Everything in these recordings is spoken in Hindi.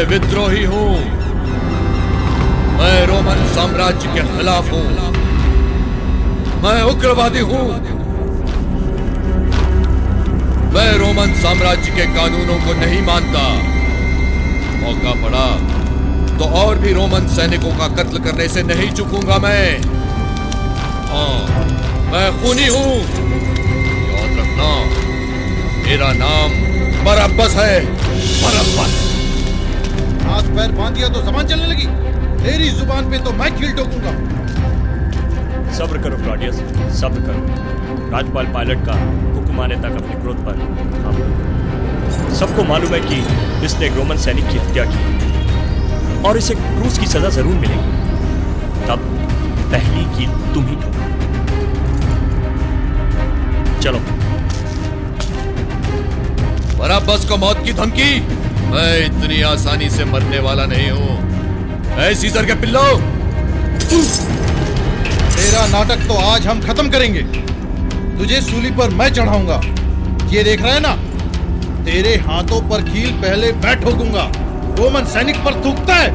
विद्रोही हूं। मैं रोमन साम्राज्य के खिलाफ हूं। मैं उग्रवादी हूं। मैं रोमन साम्राज्य के कानूनों को नहीं मानता। मौका पड़ा तो और भी रोमन सैनिकों का कत्ल करने से नहीं चूकूंगा मैं। हाँ, मैं खूनी हूं। याद रखना, मेरा नाम बरअब्बस है। बरअब्बस। हाथ पैर बांध दिया तो जबान चलने लगी। तेरी जुबान पे तो मैं कील ठोकूंगा। सब्र करो क्लॉडियस, सब्र करो। राजपाल पायलट का हुक्म आने तक अपने क्रोध पर काबू रखो। सबको मालूम है कि इसने एक रोमन सैनिक की हत्या की और इसे क्रूस की सजा जरूर मिलेगी। तब पहली कील तुम ही ठोको। चलो। बरअब्बस को मौत की धमकी? मैं इतनी आसानी से मरने वाला नहीं हूं। ऐ सीजर के पिल्लो, तेरा नाटक तो आज हम खत्म करेंगे। तुझे सूली पर मैं चढ़ाऊंगा। ये देख रहे हैं ना, तेरे हाथों पर कील पहले मैं ठोकूंगा। रोमन सैनिक पर थूकता है।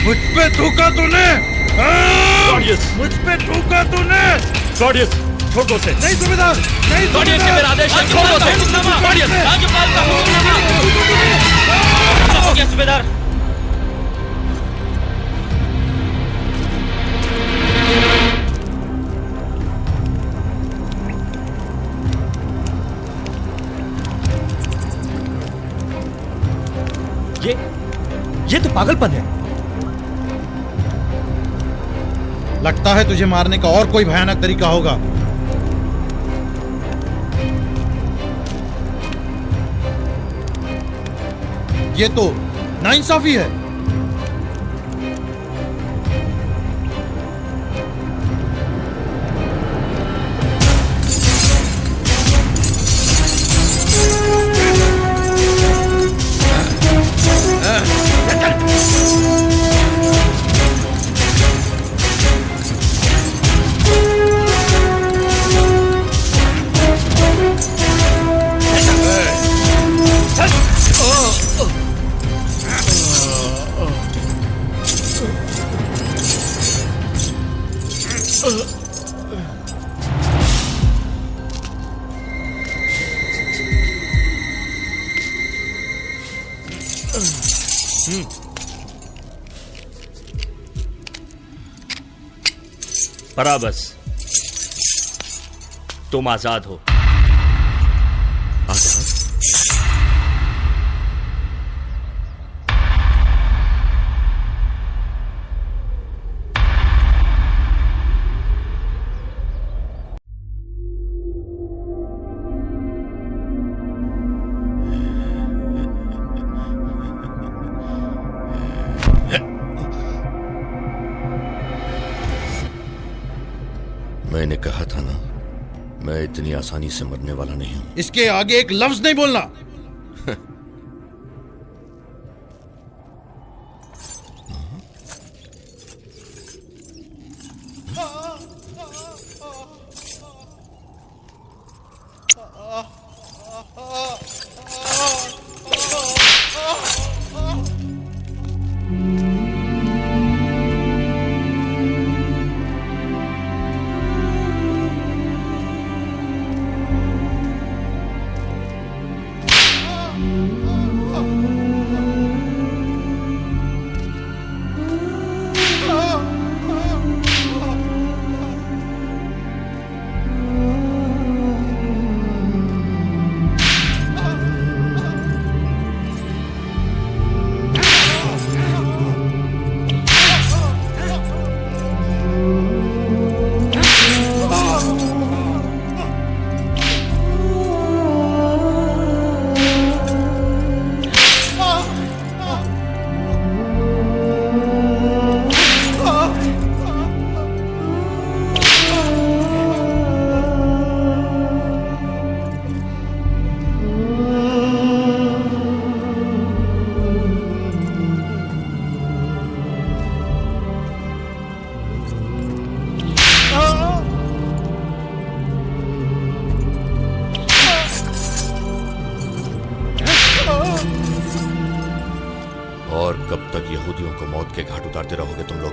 मुझ पे थूका तूने। मुझ पे थूका तूने। क्लॉडियस, ठोको से। नहीं सूबेदार, नहीं क्लॉडियस, ये मेरा आदेश है। ठोको से। क्लॉडियस, राज्यपाल का हुक्मनामा। हो गया सूबेदार। ये तो पागलपन है। लगता है तुझे मारने का और कोई भयानक तरीका होगा। ये तो नाइंसाफी है। बराबस, तुम आजाद हो। आजाद? मैंने कहा था ना, मैं इतनी आसानी से मरने वाला नहीं हूं। इसके आगे एक लफ्ज नहीं बोलना। और कब तक यहूदियों को मौत के घाट उतारते रहोगे तुम लोग?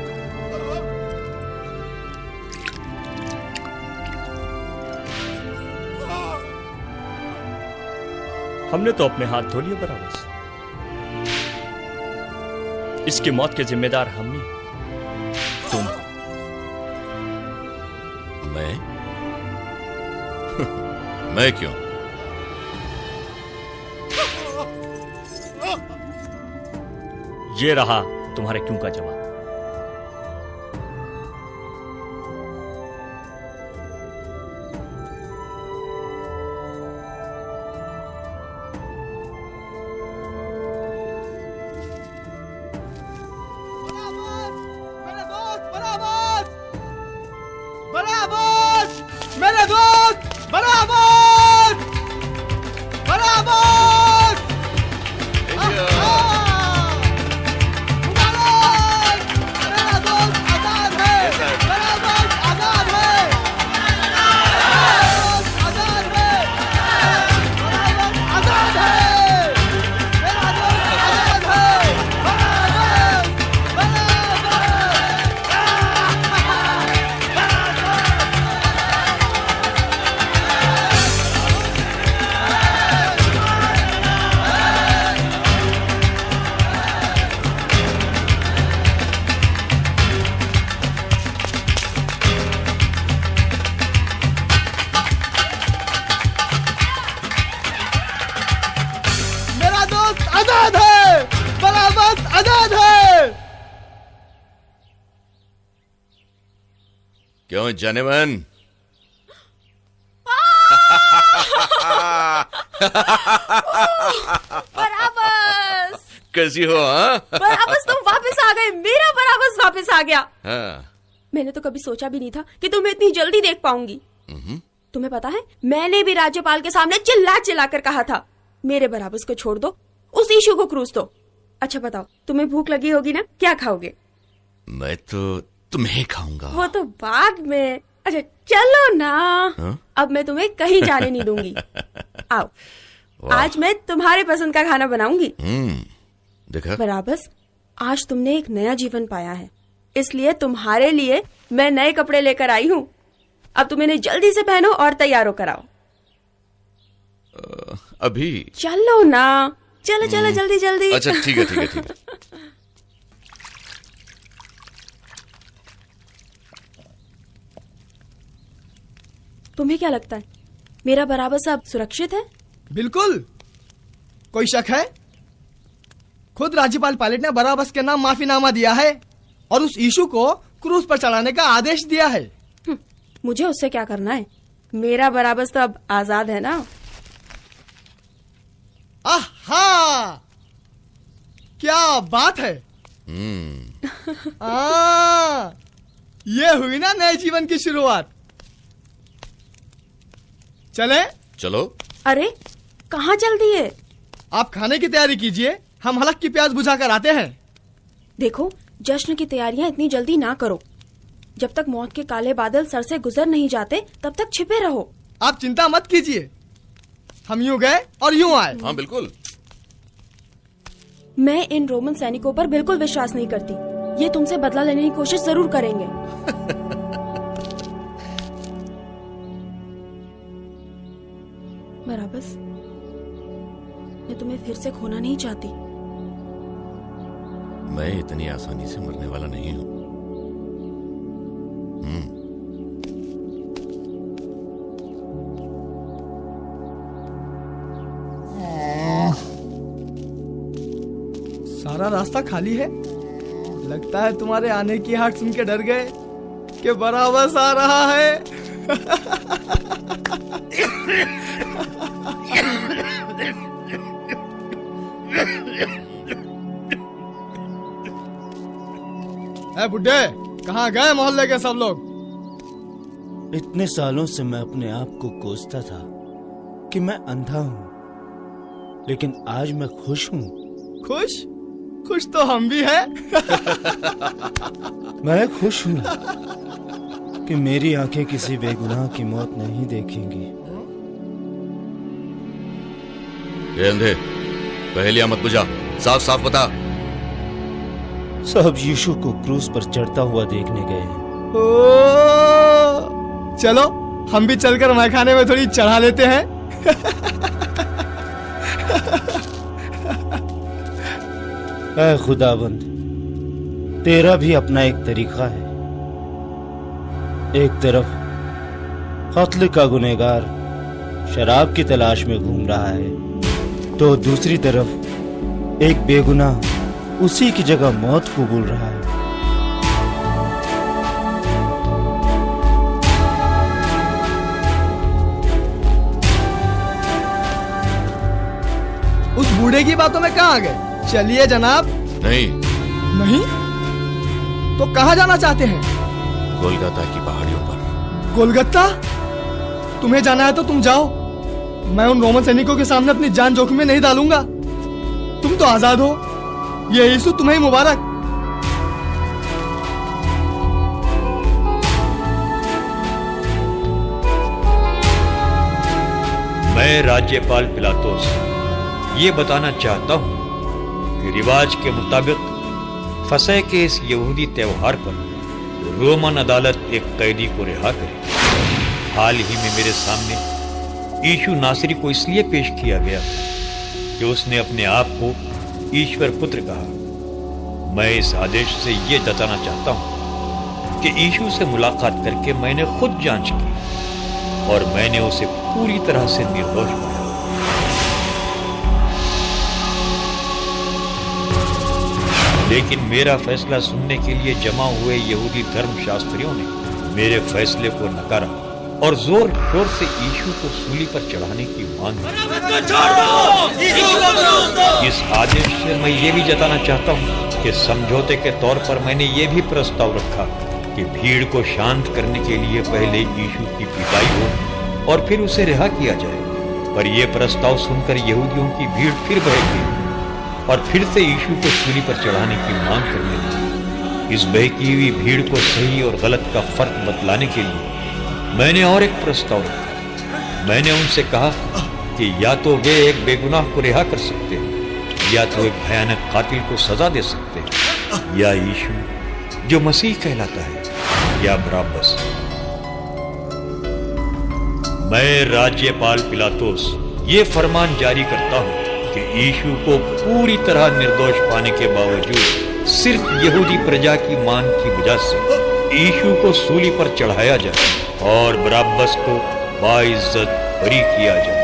हमने तो अपने हाथ धो लिए बराबस। इसकी मौत के जिम्मेदार हम नहीं, तुम। मैं क्यों? ये रहा तुम्हारे क्यों का जवाब। क्यों जेनेवन? बराबस कैसी हो? हाँ? बराबस तुम वापस आ गए। मेरा बराबस वापस आ गया। हाँ। मैंने तो कभी सोचा भी नहीं था कि तुम्हें इतनी जल्दी देख पाऊंगी। तुम्हें पता है, मैंने भी राज्यपाल के सामने चिल्ला चिल्ला कर कहा था, मेरे बराबस को छोड़ दो, उस ईशू को क्रूज दो। अच्छा बताओ, तुम्हें भूख लगी होगी ना, क्या खाओगे? मैं तो तुम्हें खाऊंगा। वो तो बाद में। अच्छा चलो ना। हाँ? अब मैं तुम्हें कहीं जाने नहीं दूंगी। आओ, आज मैं तुम्हारे पसंद का खाना बनाऊंगी। देखा? बराबस, आज तुमने एक नया जीवन पाया है, इसलिए तुम्हारे लिए मैं नए कपड़े लेकर आई हूँ। अब तुम इन्हें जल्दी से पहनो और तैयार होकर आओ। अभी? चलो ना, चलो चलो जल्दी जल्दी। अच्छा ठीक है ठीक है ठीक है। तुम्हें क्या लगता है, मेरा बराबस अब सुरक्षित है? बिल्कुल। कोई शक है? खुद राज्यपाल पायलट ने बराबस के नाम माफीनामा दिया है और उस इशू को क्रूज पर चढ़ाने का आदेश दिया है। मुझे उससे क्या करना है? मेरा बराबस तो अब आजाद है ना। आहा, क्या बात है। ये हुई ना नए जीवन की शुरुआत। चले? चलो। अरे कहाँ चल दिए? आप खाने की तैयारी कीजिए, हम हलक की प्यास बुझा कर आते हैं। देखो, जश्न की तैयारियां इतनी जल्दी ना करो। जब तक मौत के काले बादल सर से गुजर नहीं जाते, तब तक छिपे रहो। आप चिंता मत कीजिए, हम यूं गए और यूं आए। हाँ बिल्कुल। मैं इन रोमन सैनिकों पर बिल्कुल विश्वास नहीं करती। ये तुमसे बदला लेने की कोशिश जरूर करेंगे। बराबस, मैं तुम्हें फिर से खोना नहीं चाहती। मैं इतनी आसानी से मरने वाला नहीं हूं। सारा रास्ता खाली है। लगता है तुम्हारे आने की हाट सुन के डर गए कि बराबस आ रहा है। ए बुड्ढे, कहाँ गए मोहल्ले के सब लोग? इतने सालों से मैं अपने आप को कोसता था कि मैं अंधा हूँ, लेकिन आज मैं खुश हूँ। खुश? खुश तो हम भी हैं। मैं खुश हूँ कि मेरी आंखें किसी बेगुनाह की मौत नहीं देखेंगी। ये अंधे, पहेलियां मत बुझा, साफ साफ बता, सब यीशु को क्रूस पर चढ़ता हुआ देखने गए। ओ, चलो हम भी चलकर मैखाने में थोड़ी चढ़ा लेते हैं। ऐ खुदाबंद, तेरा भी अपना एक तरीका है। एक तरफ कत्ल का गुनहगार शराब की तलाश में घूम रहा है, तो दूसरी तरफ एक बेगुनाह उसी की जगह मौत कबूल रहा है। उस बूढ़े की बातों में कहाँ आ गए? चलिए जनाब। नहीं, नहीं तो कहाँ जाना चाहते हैं? कोलकाता की पहाड़ियों पर। कोलकाता? तुम्हें जाना है तो तुम जाओ, मैं उन रोमन सैनिकों के सामने अपनी जान जोखिम में नहीं डालूंगा। तुम तो आजाद हो, ये यीशु तुम्हें मुबारक। मैं राज्यपाल पिलातुस ये बताना चाहता हूं कि रिवाज के मुताबिक फसह के इस यहूदी त्योहार पर रोमन अदालत एक कैदी को रिहा करे। हाल ही में मेरे सामने यीशु नासरी को इसलिए पेश किया गया कि उसने अपने आप को ईश्वर पुत्र कहा। मैं इस आदेश से यह जताना चाहता हूं कि यीशु से मुलाकात करके मैंने खुद जांच की और मैंने उसे पूरी तरह से निर्दोष पाया। लेकिन मेरा फैसला सुनने के लिए जमा हुए यहूदी धर्मशास्त्रियों ने मेरे फैसले को नकारा और जोर शोर से यीशु को सूली पर चढ़ाने की मांग की। इस आदेश से मैं ये भी जताना चाहता हूँ कि समझौते के तौर पर मैंने ये भी प्रस्ताव रखा कि भीड़ को शांत करने के लिए पहले यीशु की पिटाई हो और फिर उसे रिहा किया जाए। पर यह प्रस्ताव सुनकर यहूदियों की भीड़ फिर भड़क गई और फिर से यीशु को सूली पर चढ़ाने की मांग करने लगी। इस बहकी हुई भीड़ को सही और गलत का फर्क बतलाने के लिए मैंने और एक प्रस्ताव रखा। मैंने उनसे कहा कि या तो वे एक बेगुनाह को रिहा कर सकते हैं, या तो एक भयानक कातिल को सजा दे सकते हैं, या यीशु जो मसीह कहलाता है, या बराबस। मैं राज्यपाल पिलातुस ये फरमान जारी करता हूं कि यीशु को पूरी तरह निर्दोष पाने के बावजूद सिर्फ यहूदी प्रजा की मांग की वजह से यीशु को सूली पर चढ़ाया जाए और बराबस को बाइज्जत बरी किया जाए।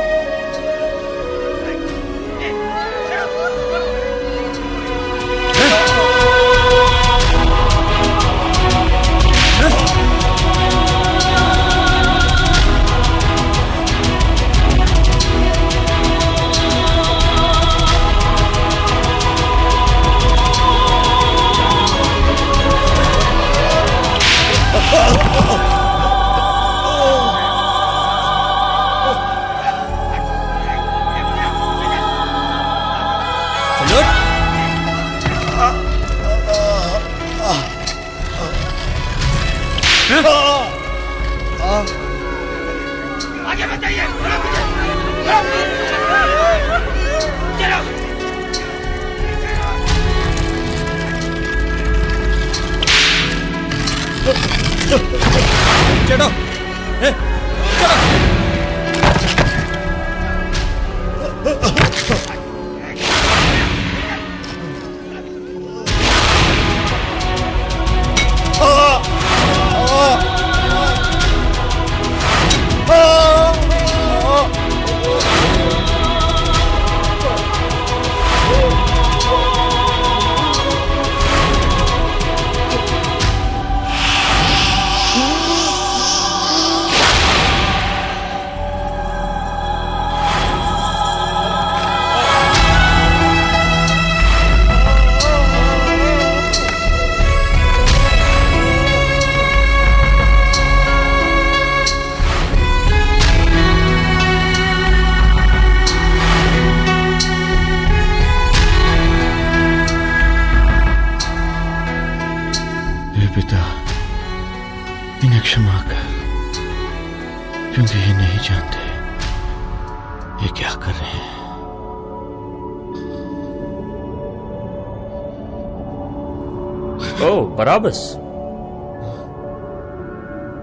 चलो पिता, इन्हें क्षमा कर, क्योंकि ये नहीं जानते ये क्या कर रहे हैं। ओह, बराबस।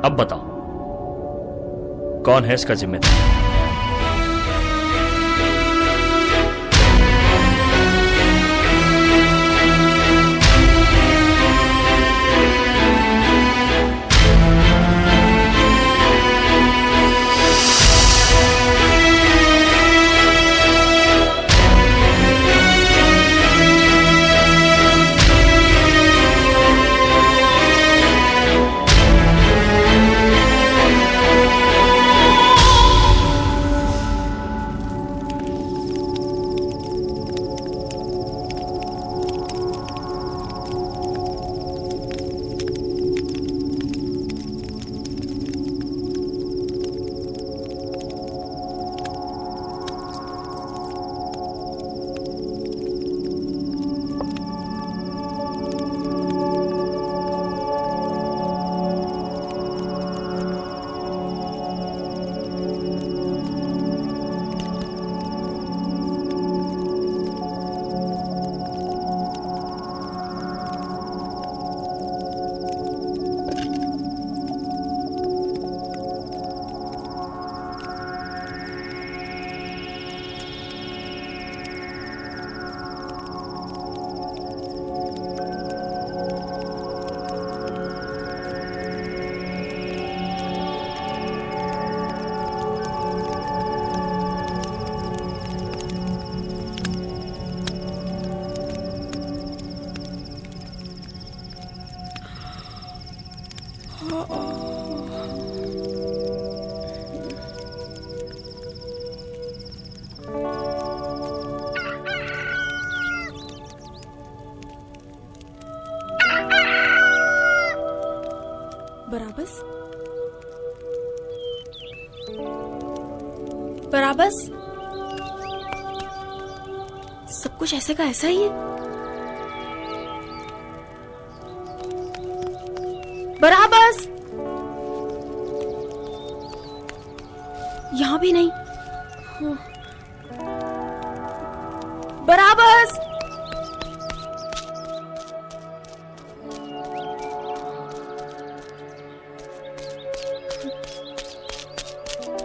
अब बताओ, कौन है इसका जिम्मेदार? बराबस, बराबस, सब कुछ ऐसे का ऐसा ही है। बराबस, यहां भी नहीं। बराबस,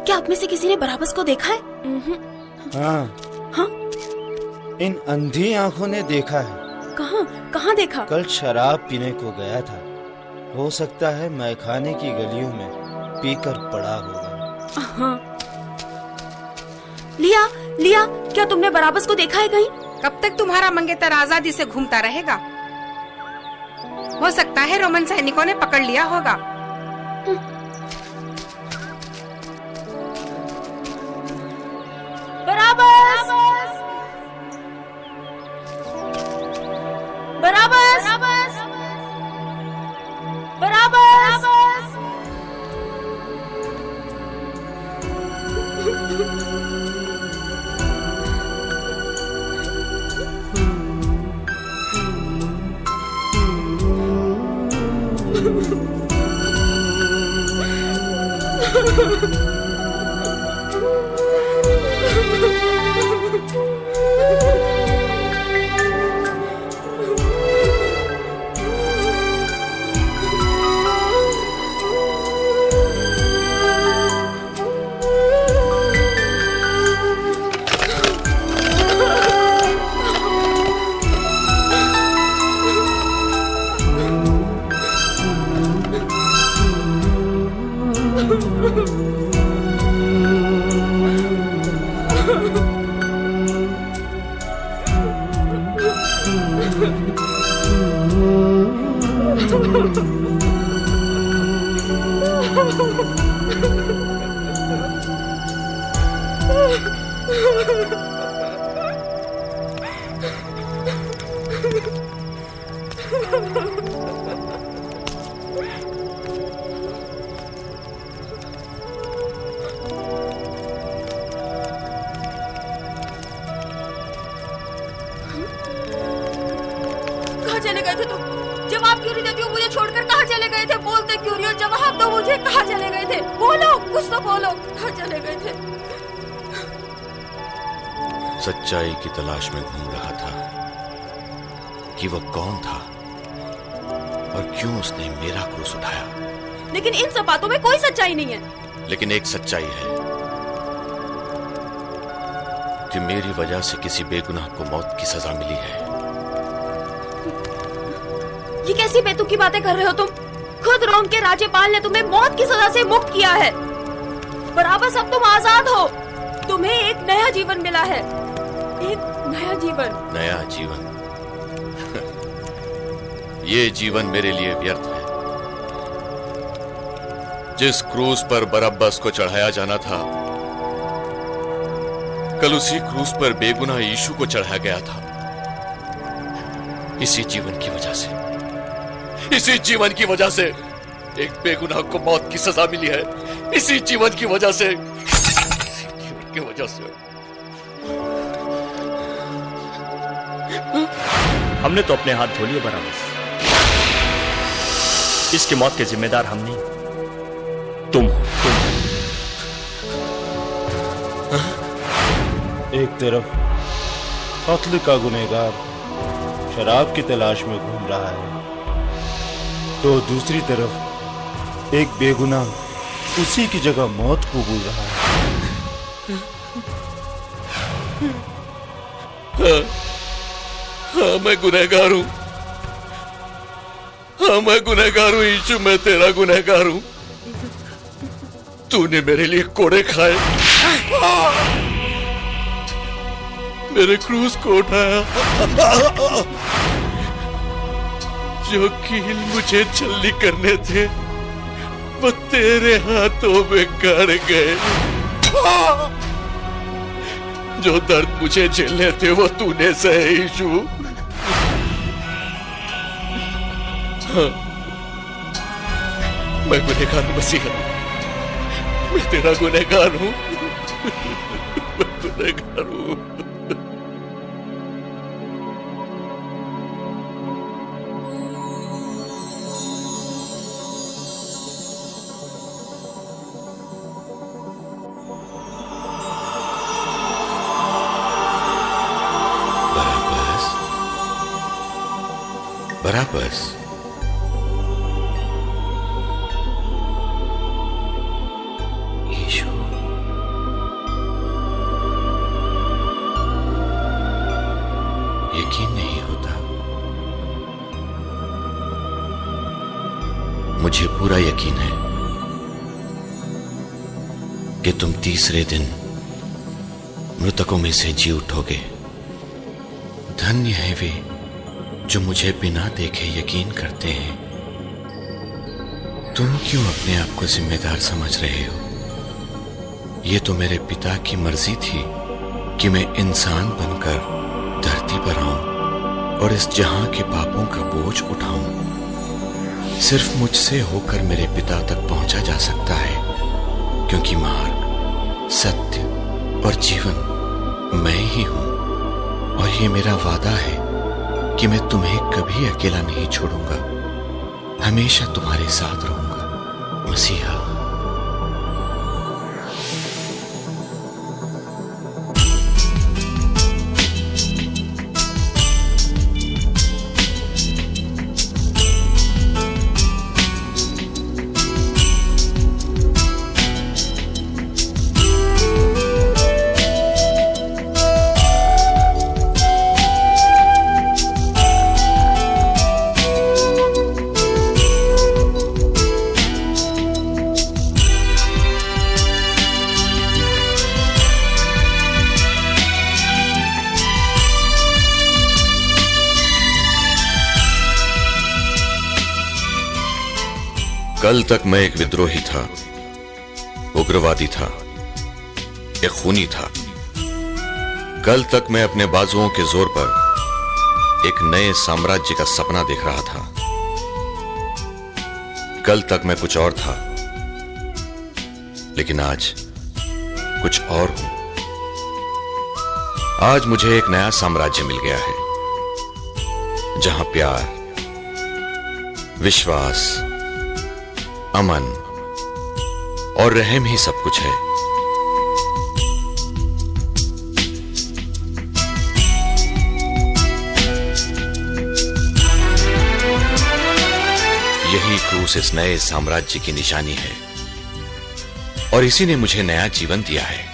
क्या आप में से किसी ने बराबस को देखा है? हाँ। हाँ? इन अंधी आंखों ने देखा है। कहाँ कहाँ देखा? कल शराब पीने को गया था, हो सकता है मैखाने की गलियों में पीकर पड़ा होगा। हाँ। लिया, लिया, क्या तुमने बराबस को देखा है कहीं? कब तक तुम्हारा मंगेतर आजादी से घूमता रहेगा? हो सकता है रोमन सैनिकों ने पकड़ लिया होगा। बराबस, बराबस, बराबस, कहाँ चले गए थे तुम? जवाब क्यों नहीं देती हो? मुझे छोड़कर कहाँ चले गए थे? बोलते क्यों नहीं हो? जवाब दो मुझे, कहाँ चले गए थे? बोलो, कुछ तो बोलो, कहाँ चले गए थे? सच्चाई की तलाश में घूम रहा था कि वह कौन था। और क्यों उसने मेरा क्रूस उठाया। लेकिन इन सब बातों में कोई सच्चाई नहीं है। लेकिन एक सच्चाई है कि मेरी वजह से किसी बेगुनाह को मौत की सजा मिली है। ये कैसी बेतुकी बातें कर रहे हो तुम? खुद रोम के राज्यपाल ने तुम्हें मौत की सजा से मुक्त किया है। बराबर अब तुम आजाद हो। तुम्हें एक नया जीवन मिला है, एक नया जीवन। नया जीवन? ये जीवन मेरे लिए व्यर्थ है। जिस क्रूस पर बरअब्बस को चढ़ाया जाना था, कल उसी क्रूस पर बेगुनाह यीशु को चढ़ाया गया था। इसी जीवन की वजह से, इसी जीवन की वजह से एक बेगुनाह को मौत की सजा मिली है। इसी जीवन की वजह से, की वजह से। हमने तो अपने हाथ धो लिए बराबर। इसकी मौत के जिम्मेदार हम नहीं, तुम हो। एक तरफ कत्ल का गुनहगार शराब की तलाश में घूम रहा है, तो दूसरी तरफ एक बेगुनाह उसी की जगह मौत कबूल रहा है। हाँ, मैं गुनहगार हूं। हाँ, मैं गुनहगार हूं यीशु, मैं तेरा गुनहगार हूं। तूने मेरे लिए कोड़े खाए, मेरे क्रूस को उठाया, जो कील मुझे छल्ली करने थे वो तेरे हाथों में गड़ गए। जो दर्द मुझे झेलने थे वो तूने सहे यीशु। हाँ, मैं गुनहगार हूं मसीहा, मैं तेरा गुनहगार हूं, मैं गुनहगार हूं। बराबस, यीशु, यकीन नहीं होता। मुझे पूरा यकीन है कि तुम तीसरे दिन मृतकों में से जी उठोगे। धन्य है वे जो मुझे बिना देखे यकीन करते हैं। तुम क्यों अपने आप को जिम्मेदार समझ रहे हो? ये तो मेरे पिता की मर्जी थी कि मैं इंसान बनकर धरती पर आऊं और इस जहां के पापों का बोझ उठाऊं। सिर्फ मुझसे होकर मेरे पिता तक पहुंचा जा सकता है, क्योंकि मार्ग, सत्य और जीवन मैं ही हूं। और ये मेरा वादा है कि मैं तुम्हें कभी अकेला नहीं छोड़ूंगा, हमेशा तुम्हारे साथ रहूंगा मसीहा। कल तक मैं एक विद्रोही था, उग्रवादी था, एक खूनी था। कल तक मैं अपने बाजुओं के जोर पर एक नए साम्राज्य का सपना देख रहा था। कल तक मैं कुछ और था, लेकिन आज कुछ और हूं। आज मुझे एक नया साम्राज्य मिल गया है, जहां प्यार, विश्वास, अमन और रहम ही सब कुछ है। क्रूस इस नए साम्राज्य की निशानी है और इसी ने मुझे नया जीवन दिया है।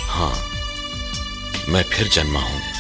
हाँ, मैं फिर जन्मा हूं।